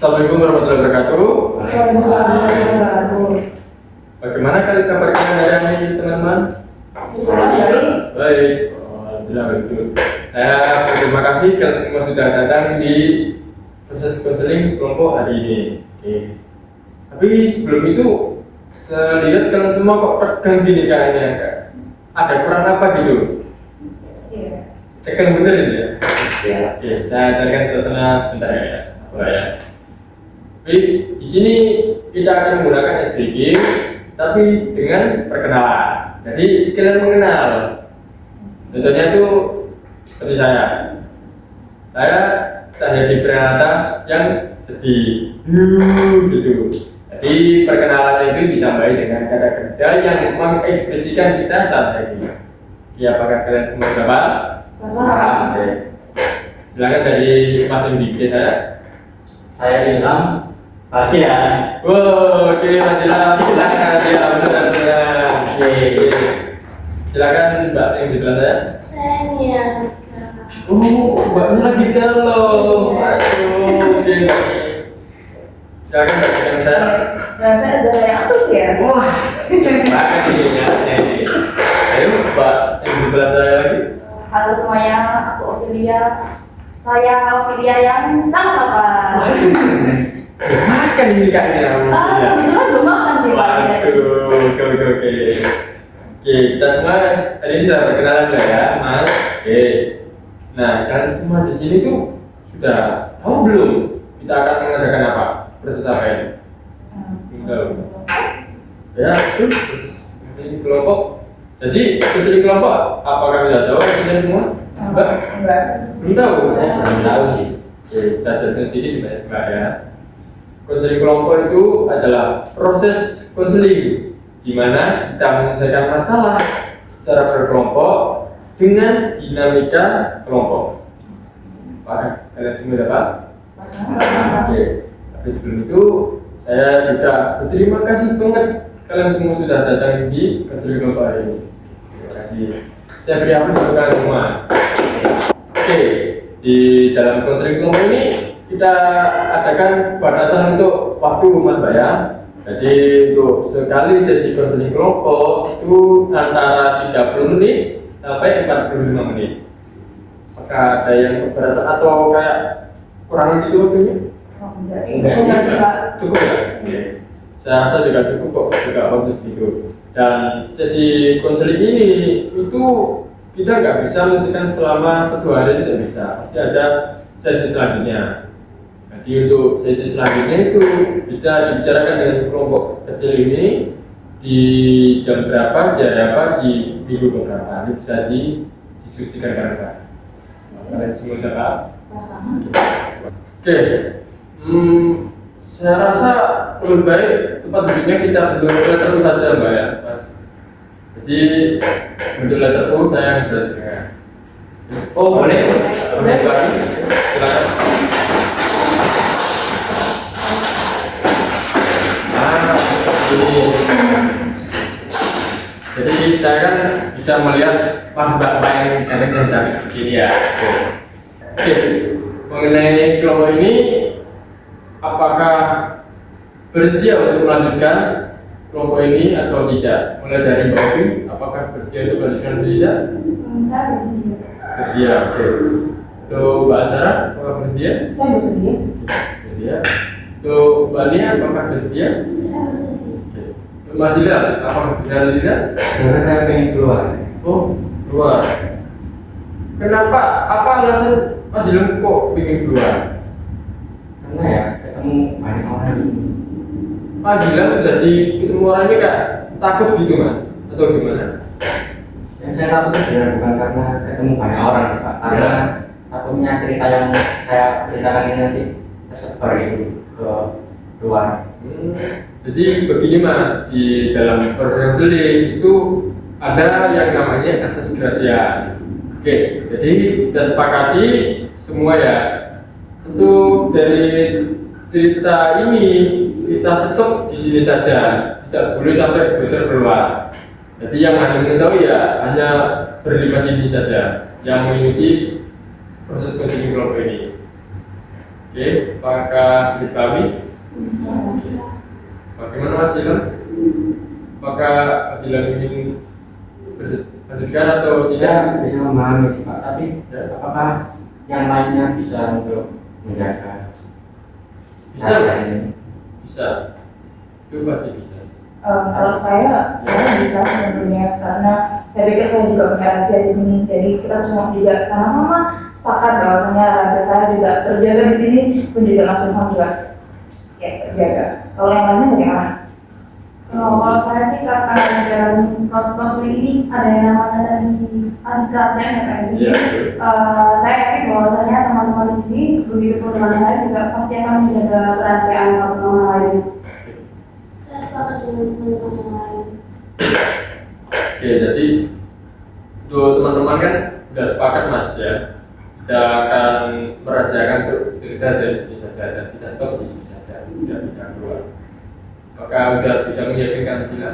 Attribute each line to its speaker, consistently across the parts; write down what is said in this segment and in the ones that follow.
Speaker 1: Assalamualaikum warahmatullahi wabarakatuh.
Speaker 2: Waalaikumsalam warahmatullahi wabarakatuh.
Speaker 1: Bagaimana kabar kalian hari ini, teman-teman?
Speaker 2: Baik.
Speaker 1: Baik. Alhamdulillah begitu. Saya berterima kasih kalian semua sudah datang di proses konseling kelompok hari ini. Oke. Tapi sebelum itu, saya lihat kalian semua kok tegang gini kayaknya. Ada kurang apa gitu?
Speaker 2: Iya.
Speaker 1: Tegang bener ini ya?
Speaker 3: Ya.
Speaker 1: Oke, saya carikan suasana sebentar ya. Ya. Tapi di sini kita akan menggunakan SPG, tapi dengan perkenalan. Jadi sekalian mengenal. Contohnya itu seperti saya. Saya di Pranata yang sedih, gitu. Jadi perkenalan itu ditambahi dengan kata kerja yang mengekspresikan kita saat ini. Ya, apakah kalian semua dapat?
Speaker 2: Paham.
Speaker 1: Oke. Silakan dari Mas Indike
Speaker 3: Saya Ilham Bahagia.
Speaker 1: Wow, oke Mas Ilham, silakan ya, benar-benar. Oke. Silakan Mbak yang di sebelah saya.
Speaker 2: Saya Nia.
Speaker 1: Mbaknya lagi galau. Aduh, oke. Silakan Mbak yang saya.
Speaker 2: Dan saya Zara yang antusias.
Speaker 1: Wah, banget nih. Ayo Mbak yang di sebelah saya lagi.
Speaker 2: Halo semuanya, aku Ophelia. Saya Ophelia yang sangat lapar.
Speaker 1: Makan ini kayaknya.
Speaker 2: Kebetulan belum makan sih Pak.
Speaker 1: Waduh, oke. Oke, kita semua hari ini sudah berkenalan ya, Mas. Oke. Nah, kalian semua di sini tuh sudah tahu belum kita akan mengadakan apa? Proses apa ini? Belum. Ya, itu proses konseling kelompok. Jadi, konseling kelompok, apakah sudah tahu kita semua? Mbak?
Speaker 2: Enggak.
Speaker 1: Belum tahu.
Speaker 3: Saya belum tahu sih.
Speaker 1: Oke, saya jelaskan sedikit Mbak ya. Konseling kelompok itu adalah proses konseling di mana kita menyelesaikan masalah secara berkelompok dengan dinamika kelompok. Apakah kalian semua dapat? Oke. Tapi sebelum itu saya juga berterima kasih banget kalian semua sudah datang di konseling kelompok hari ini. Terima kasih. Saya beri apresiasi untuk kalian semua. Oke, di dalam konseling kelompok ini kita adakan batasan untuk waktu Mas Mbak ya. Jadi untuk sekali sesi konseling kelompok itu antara 30 menit sampai 45 menit. Apakah ada yang keberatan atau kayak kurang gitu waktunya?
Speaker 2: Enggak sih.
Speaker 1: Enggak
Speaker 2: Enggak sih Pak.
Speaker 1: Cukup ya? Oke. Saya rasa juga cukup kok, juga bagus gitu. Dan sesi konseling ini itu kita nggak bisa menyelesaikan selama 1 hari, tidak bisa. Pasti ada sesi selanjutnya. Jadi untuk sesi selanjutnya itu bisa dibicarakan dengan kelompok kecil ini di jam berapa, di hari apa, di minggu berapa. Ini bisa didiskusikan kan? Kalian semua dapat? Oke. Saya rasa lebih baik tempat duduknya kita bentuk letter U saja Mbak ya, Mas. Jadi bentuk letter U saya yang bertengah. Oh boleh. Boleh lagi. Silakan. Ini. Jadi saya kan bisa melihat Mas Mbak yang cantik segini ya. Oke. Mengenai kelompok ini, apakah bersedia untuk melanjutkan kelompok ini atau tidak? Mulai dari Mbak Obi, apakah bersedia untuk melanjutkan atau tidak?
Speaker 2: Saya bersedia.
Speaker 1: Bersedia, oke. Untuk Mbak Sarah, apakah bersedia?
Speaker 2: Saya bersedia.
Speaker 1: Bersedia. Untuk Mbak Nia, apakah bersedia?
Speaker 2: Saya bersedia.
Speaker 1: Oke. Untuk Mas Hilal, apakah bersedia atau tidak?
Speaker 3: Sebenarnya saya pengen keluar.
Speaker 1: Oh, keluar. Kenapa? Apa alasan Mas Hilal kok ingin keluar?
Speaker 3: Karena ya ketemu banyak orang ini.
Speaker 1: Pak Gilang jadi ketemu orang ini kayak takut gitu Mas? Atau gimana?
Speaker 3: Yang saya takut itu sebenarnya bukan karena ketemu banyak orang sih Pak. Karena takutnya cerita yang saya ceritakan ini nanti tersebar itu ke luar.
Speaker 1: Jadi begini Mas, di dalam proses konseling itu ada yang namanya asas kerahasiaan. Oke, jadi kita sepakati semua ya. Untuk dari cerita ini kita stop di sini saja, tidak boleh sampai bocor keluar. Jadi yang hanya mengetahui ya hanya berlima sini saja yang mengikuti proses konseling kelompok ini. Oke, apakah dipahami?
Speaker 2: Bisa.
Speaker 1: Bagaimana Mas Ilham? Apakah Mas Ilham ingin berlanjutkan atau
Speaker 3: Saya bisa memahami sih, Pak, tapi
Speaker 1: Ya.
Speaker 3: apakah yang lainnya bisa untuk menjaga
Speaker 1: Bisa,
Speaker 3: rahasia ini?
Speaker 1: bisa. Itu pasti bisa.
Speaker 4: Kalau saya bisa sebenarnya karena saya pikir saya juga punya rahasia di sini. Jadi kita semua juga sama-sama sepakat bahwasanya rahasia saya juga terjaga di sini pun juga Mas Ilham juga ya terjaga. Kalau yang lainnya bagaimana?
Speaker 2: Kalau saya sih karena dalam proses konseling ini ada yang namanya tadi asas kerahasiaan ya Pak. Jadi
Speaker 1: Iya.
Speaker 2: saya yakin bahwasanya teman-teman di sini begitu pun dengan saya juga pasti akan menjaga kerahasiaan satu sama lain.
Speaker 5: Saya sepakat dengan teman-teman yang lain.
Speaker 1: Oke, jadi untuk teman-teman kan sudah sepakat Mas ya. Kita akan merahasiakan untuk cerita dari sini saja dan kita stop di sini saja, tidak bisa keluar. Apakah sudah bisa meyakinkan Sila?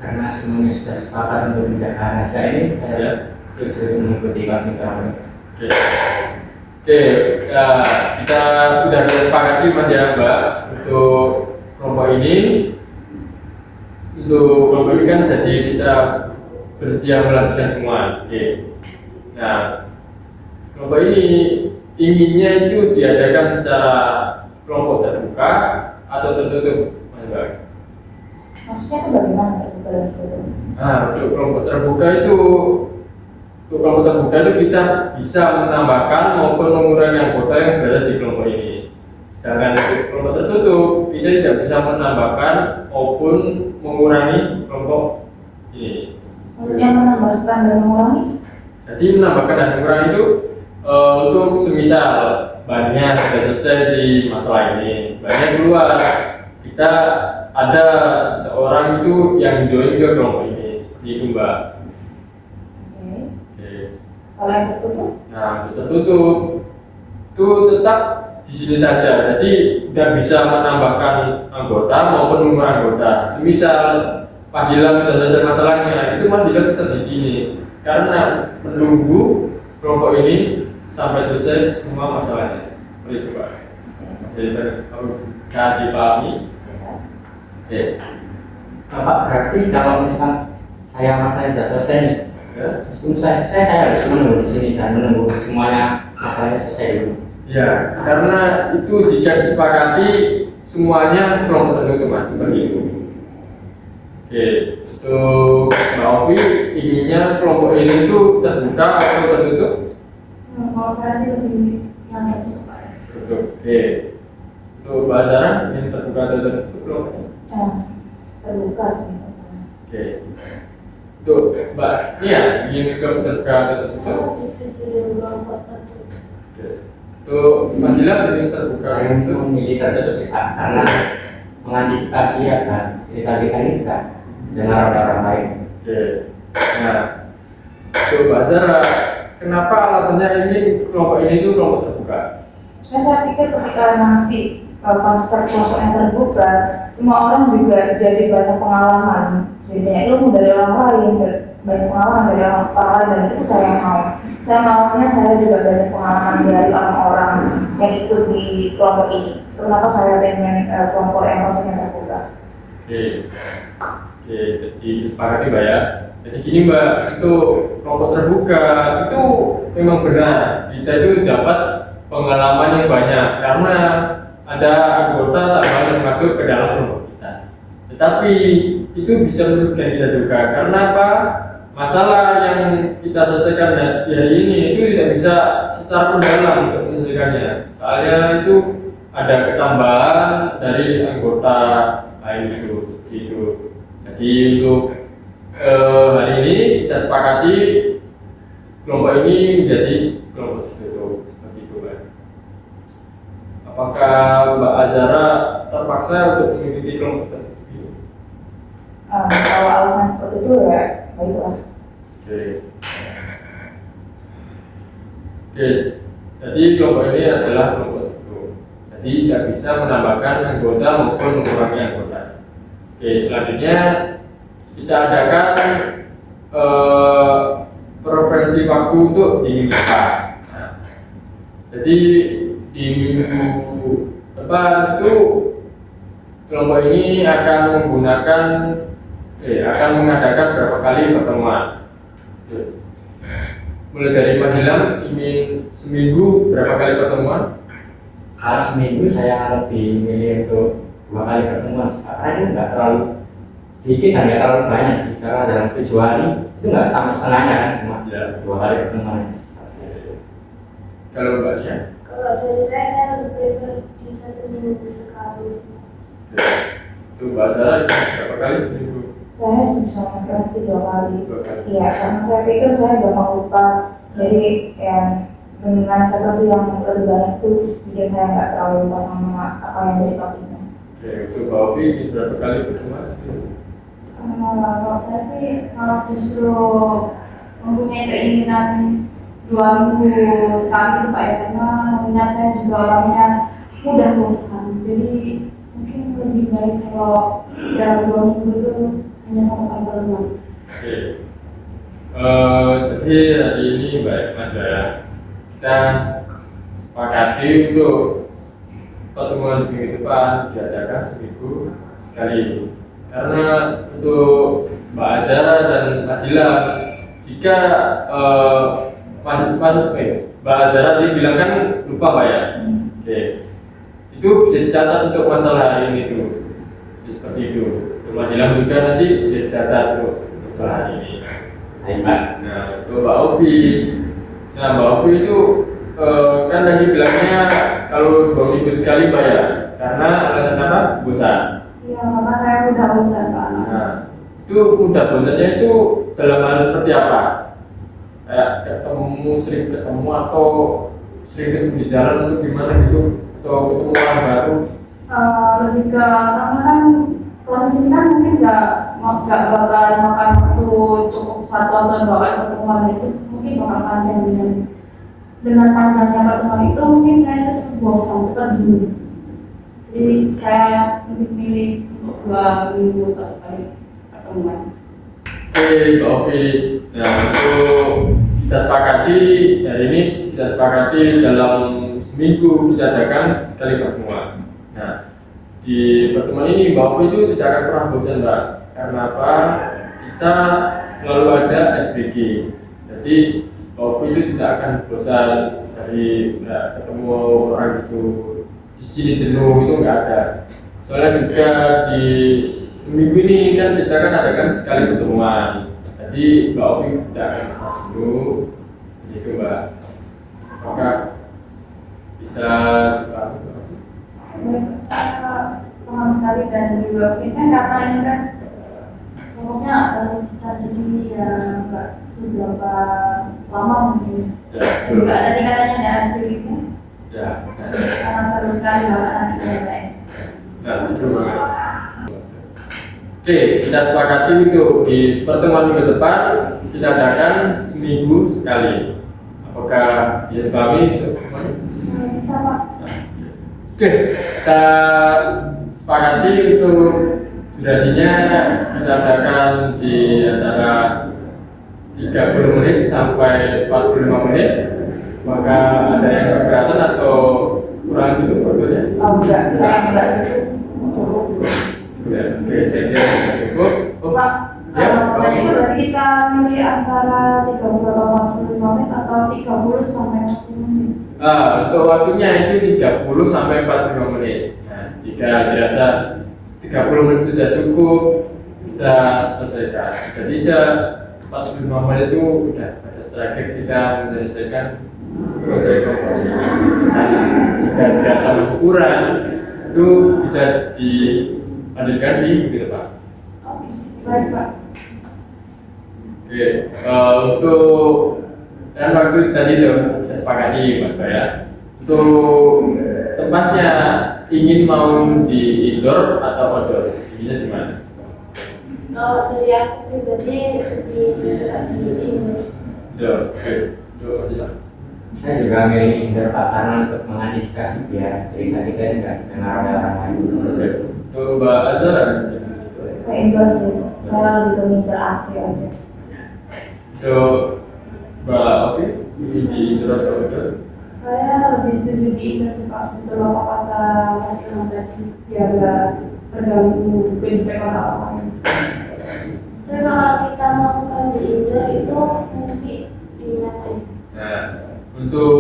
Speaker 3: Karena semuanya sudah sepakat untuk menjaga rahasia ini, saya setuju mengikuti konseling kami.
Speaker 1: Oke. Oke, kita sudah sepakati Mas ya Mbak untuk kelompok ini. Untuk kelompok ini kan jadi kita bersedia melanjutkan semua. Oke. Nah, kelompok ini inginnya itu diadakan secara kelompok terbuka atau tertutup, Mas Mbak?
Speaker 4: Maksudnya itu bagaimana terbuka dan tertutup?
Speaker 1: Nah, untuk kelompok terbuka itu kita bisa menambahkan maupun mengurangi anggota yang berada di kelompok ini. Sedangkan untuk kelompok tertutup kita tidak bisa menambahkan maupun mengurangi kelompok ini.
Speaker 4: Maksudnya menambahkan dan mengurangi?
Speaker 1: Jadi menambahkan dan mengurangi itu untuk semisal bannya sudah selesai di masalah ini, bannya keluar, kita ada seseorang itu yang join ke kelompok ini, seperti itu Mbak.
Speaker 4: Oke.
Speaker 1: Oke.
Speaker 4: Kalau yang tertutup?
Speaker 1: Nah, untuk tertutup itu tetap di sini saja. Jadi tidak bisa menambahkan anggota maupun mengurangi anggota. Semisal Mas Ilham sudah selesai masalahnya, itu Mas Ilham tetap di sini karena menunggu kelompok ini sampai selesai semua masalahnya. Seperti itu Pak. Jadi kalau bisa dipahami.
Speaker 4: Bisa.
Speaker 1: Oke.
Speaker 3: Bapak, berarti kalau misalkan masalahnya sudah selesai,
Speaker 1: Ya.
Speaker 3: sebelum saya harus menunggu di sini dan menunggu semuanya masalahnya selesai dulu.
Speaker 1: Ya, karena itu jika disepakati semuanya kelompok tertutup Mas, seperti itu. Oke, untuk Mbak Ovi inginnya kelompok ini tuh terbuka atau tertutup?
Speaker 2: Kalau saya sih lebih yang tertutup Pak.
Speaker 1: Tertutup. Oke. Untuk Mbak Sarah ingin terbuka atau tertutup kelompoknya?
Speaker 4: Terbuka sih.
Speaker 1: Oke. Untuk Mbak Nia ingin kelompok terbuka atau tertutup?
Speaker 5: Saya setuju dengan kelompok tertutup.
Speaker 1: Oke. Untuk Mas Ilham ingin terbuka
Speaker 3: Saya
Speaker 1: untuk
Speaker 3: memilih tertutup sih Pak, karena mengantisipasi agar cerita kita ini tidak dengar oleh orang lain.
Speaker 1: Oke. Nah, untuk Mbak Sarah, kenapa alasannya ingin kelompok ini tuh kelompok terbuka?
Speaker 4: Saya pikir ketika nanti konsep kelompok yang terbuka, semua orang juga jadi banyak pengalaman, jadi banyak ilmu dari orang lain, banyak pengalaman dari orang lain, dan itu saya mau. Saya maunya saya juga banyak pengalaman dari orang-orang yang ikut di kelompok ini. Kenapa saya pengen kelompok yang konsepnya terbuka?
Speaker 1: Oke. Oke, jadi disepakati Mbak ya. Jadi gini Mbak, itu kelompok terbuka itu memang benar. Kita itu dapat pengalaman yang banyak karena ada anggota tambahan yang masuk ke dalam kelompok kita. Tetapi itu bisa merugikan kita juga karena apa? Masalah yang kita selesaikan di hari ini itu tidak bisa secara mendalam untuk menyelesaikannya. Soalnya itu ada ketambahan dari anggota lain itu. Jadi untuk hari ini kita sepakati kelompok ini menjadi kelompok tertutup seperti itu Mbak. Apakah Mbak Azara terpaksa untuk mengikuti kelompok tertutup ini?
Speaker 4: Kalau alasan seperti itu ya baiklah.
Speaker 1: Oke. Oke, jadi kelompok ini adalah kelompok tertutup. Jadi tidak bisa menambahkan anggota maupun mengurangi anggota. Oke, selanjutnya kita adakan preferensi waktu untuk diminta. Nah, jadi di minggu depan itu kelompok ini akan mengadakan berapa kali pertemuan. Mulai dari Mas Ilham ingin seminggu berapa kali pertemuan?
Speaker 3: Kalau seminggu saya lebih milih untuk 2 kali pertemuan karena itu nggak terlalu dikit dan nggak terlalu banyak sih, karena dalam 7 hari itu nggak sama setengahnya kan, cuma
Speaker 1: Ya.
Speaker 3: 2 kali pertemuan aja.
Speaker 1: Kalau Mbak Nia?
Speaker 5: Kalau dari saya lebih prefer di 1 minggu sekali.
Speaker 1: Itu Mbak Sarah berapa kali seminggu?
Speaker 4: Saya sama sekali sih 2 kali.
Speaker 1: 2 kali.
Speaker 4: Iya, karena saya pikir saya gampang lupa. Jadi ya dengan frekuensi yang lebih banyak itu bikin saya nggak terlalu lupa sama apa yang dari topiknya.
Speaker 1: Oke, untuk Mbak Ovi berapa kali pertemuan seminggu?
Speaker 2: Kalau saya sih malah justru mempunyai keinginan 2 minggu sekali gitu Pak ya, karena mengingat saya juga orangnya mudah bosan, jadi mungkin lebih baik kalau dalam 2 minggu itu hanya 1 kali pertemuan.
Speaker 1: Oke. Jadi hari ini baik Mas ya, kita sepakati untuk pertemuan di minggu depan diadakan seminggu sekali. Karena untuk Mbak Azara dan Mas Ilham, jika Mbak Azara tadi bilang kan lupa Pak ya. Oke. Itu bisa dicatat untuk masalah hari ini tuh. Seperti itu. Untuk Mas Ilham juga nanti bisa dicatat untuk masalah hari ini.
Speaker 3: Baik Pak.
Speaker 1: Nah, untuk Mbak Ovi. Nah, Mbak Ovi itu kan tadi bilangnya kalau 2 minggu sekali bayar. Karena alasan apa? Bosan.
Speaker 2: Iya, karena saya mudah bosan Pak.
Speaker 1: Nah, itu mudah bosannya itu dalam hal seperti apa? Kayak sering ketemu atau sering ketemu di jalan atau gimana gitu? Atau ketemu orang baru?
Speaker 2: Lebih ke karena kan proses ini kan mungkin nggak bakalan makan waktu cukup 1 atau 2 kali pertemuan, itu mungkin bakal panjang dengan panjangnya pertemuan itu mungkin saya itu cepat bosan, cepat jenuh. Jadi saya lebih milih untuk 2 minggu 1 kali pertemuan.
Speaker 1: Oke, Mbak Ovi. Nah, untuk kita sepakati hari ini kita sepakati dalam seminggu kita adakan sekali pertemuan. Nah, di pertemuan ini Mbak Ovi itu tidak akan pernah bosan Mbak. Karena apa? Kita selalu ada SPG. Jadi Mbak Ovi itu tidak akan bosan dari nggak ketemu orang itu di sini jenuh, itu nggak ada. Soalnya juga di seminggu ini kan kita kan adakan sekali pertemuan. Jadi Mbak Ovi tidak akan pernah jenuh. Gitu Mbak. Maka bisa
Speaker 2: Saya paham sekali dan juga mungkin kan karena ini kan pokoknya bisa jadi ya nggak seberapa lama mungkin.
Speaker 1: ya,
Speaker 2: Dan juga ada tingkatannya dan spiritnya.
Speaker 1: ya.
Speaker 2: Sangat seru sekali Mbak nantinya Mbak.
Speaker 1: Nah, seru banget. Oke, kita sepakati itu di pertemuan minggu depan kita adakan seminggu sekali. Apakah bisa dipahami itu semuanya?
Speaker 2: Bisa Pak.
Speaker 1: Oke, kita sepakati untuk durasinya kita adakan di antara 30 menit sampai 45 menit. Maka ada yang keberatan atau kurang gitu waktunya?
Speaker 4: Oh enggak, saya enggak sih.
Speaker 1: Ya, oke, saya kira sudah cukup.
Speaker 2: Pak,
Speaker 1: Ya,
Speaker 2: pokoknya itu berarti kita milih antara 30 atau 45 menit atau 30 sampai 40 menit.
Speaker 1: Untuk waktunya itu 30 sampai 45 menit. Nah, jika dirasa 30 menit sudah cukup, kita selesaikan. Jika tidak, 45 menit itu udah batas terakhir kita menyelesaikan proyek kompetisi. Nah, jika dirasa masih kurang, itu bisa dilanjutkan di minggu depan.
Speaker 2: Oke, baik Pak.
Speaker 1: Oke, untuk dan waktu tadi tuh kita sepakati Mas Baya. Untuk tempatnya ingin mau di indoor atau outdoor, bisa di mana?
Speaker 5: Kalau dari aku pribadi lebih suka di Inggris.
Speaker 1: Indoor, oke, indoor aja.
Speaker 3: Saya juga milih indoor Pak, karena untuk mengantisipasi biar cerita kita ini nggak dengar oleh orang lain.
Speaker 1: Oke, untuk Mbak Azhar,
Speaker 4: Saya indoor sih. Saya lebih ke ngincer AC aja.
Speaker 1: untuk Mbak Ovi, di indoor atau outdoor?
Speaker 2: Saya lebih setuju di indoor sih Pak. betul apa kata Mas Ilham tadi, biar nggak terganggu basic orang lain.
Speaker 5: Tapi kalau kita melakukan di indoor itu nanti di mana ya?
Speaker 1: Nah, untuk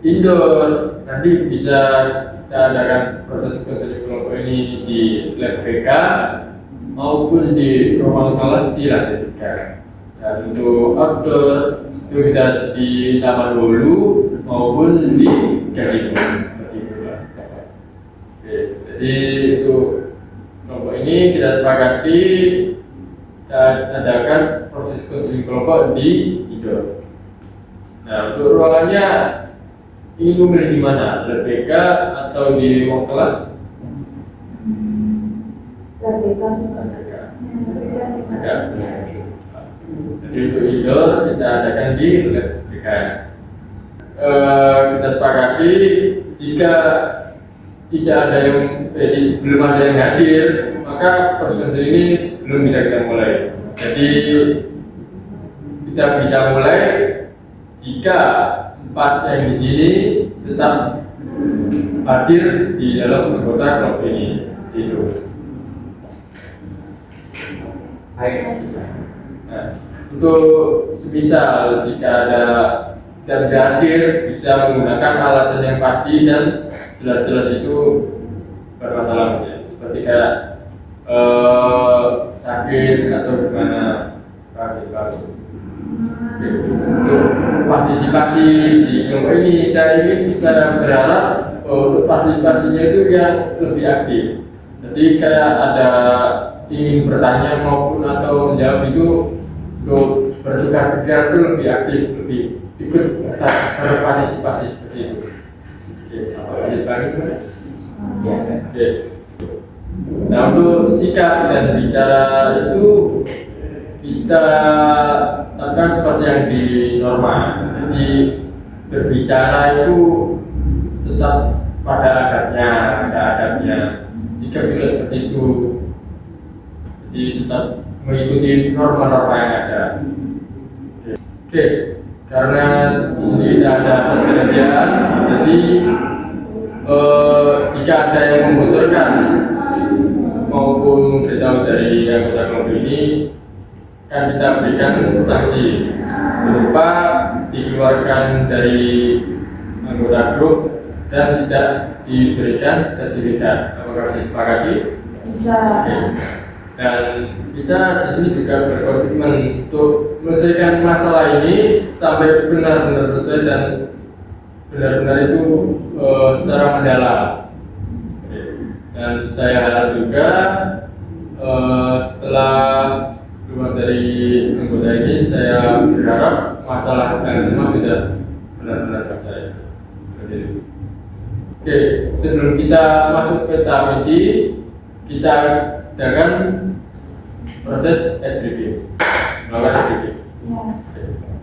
Speaker 1: indoor nanti bisa kita adakan proses konseling kelompok ini di lab BK maupun di ruang kelas di lantai 3. Dan untuk outdoor itu bisa di Taman Hulu maupun di Gazebo seperti itu. Oke, jadi untuk kelompok ini kita sepakati kita adakan proses konseling kelompok di indoor. Nah, untuk ruangannya ini memilih di mana? Lab BK atau di ruang kelas?
Speaker 4: LBK sih.
Speaker 1: Lab BK.
Speaker 2: Beda sih.
Speaker 1: BK. Jadi untuk indoor kita adakan di lab BK. Kita sepakati jika tidak ada yang belum ada yang hadir, maka proses ini belum bisa kita mulai. Jadi kita bisa mulai jika 4 yang di sini tetap hadir di dalam anggota kelompok ini. Itu.
Speaker 3: Baik.
Speaker 1: Nah, untuk semisal jika ada tidak bisa hadir, bisa menggunakan alasan yang pasti dan jelas-jelas itu bermasalah, seperti kayak sakit atau gimana, untuk partisipasi di kelompok ini saya ingin bisa berharap untuk partisipasinya itu yang lebih aktif. Jadi kayak ada ingin bertanya maupun atau menjawab itu untuk bertukar pikiran itu lebih aktif, lebih ikut berpartisipasi seperti itu. Oke, apa aja lagi?
Speaker 3: Biasa.
Speaker 1: Oke. Nah, untuk sikap dan bicara itu kita lakukan seperti yang di norma. Jadi berbicara itu tetap pada adabnya, ada adabnya. Sikap juga seperti itu. Jadi tetap mengikuti norma-norma yang ada. Oke. Karena di sini tidak ada asas kerahasiaan, jadi jika ada yang membocorkan maupun memberitahu dari anggota kelompok ini, akan kita berikan sanksi berupa dikeluarkan dari anggota grup dan tidak diberikan sertifikat. Apakah disepakati?
Speaker 2: Bisa.
Speaker 1: Oke. Dan kita di sini juga berkomitmen untuk menyelesaikan masalah ini sampai benar-benar selesai dan benar-benar itu secara mendalam. Oke. Dan saya harap juga setelah keluar dari anggota ini, saya berharap masalah kalian semua tidak benar-benar selesai. Oke, sebelum kita masuk ke tahap inti, kita adakan proses SBB, melakukan SBB.
Speaker 2: Ya.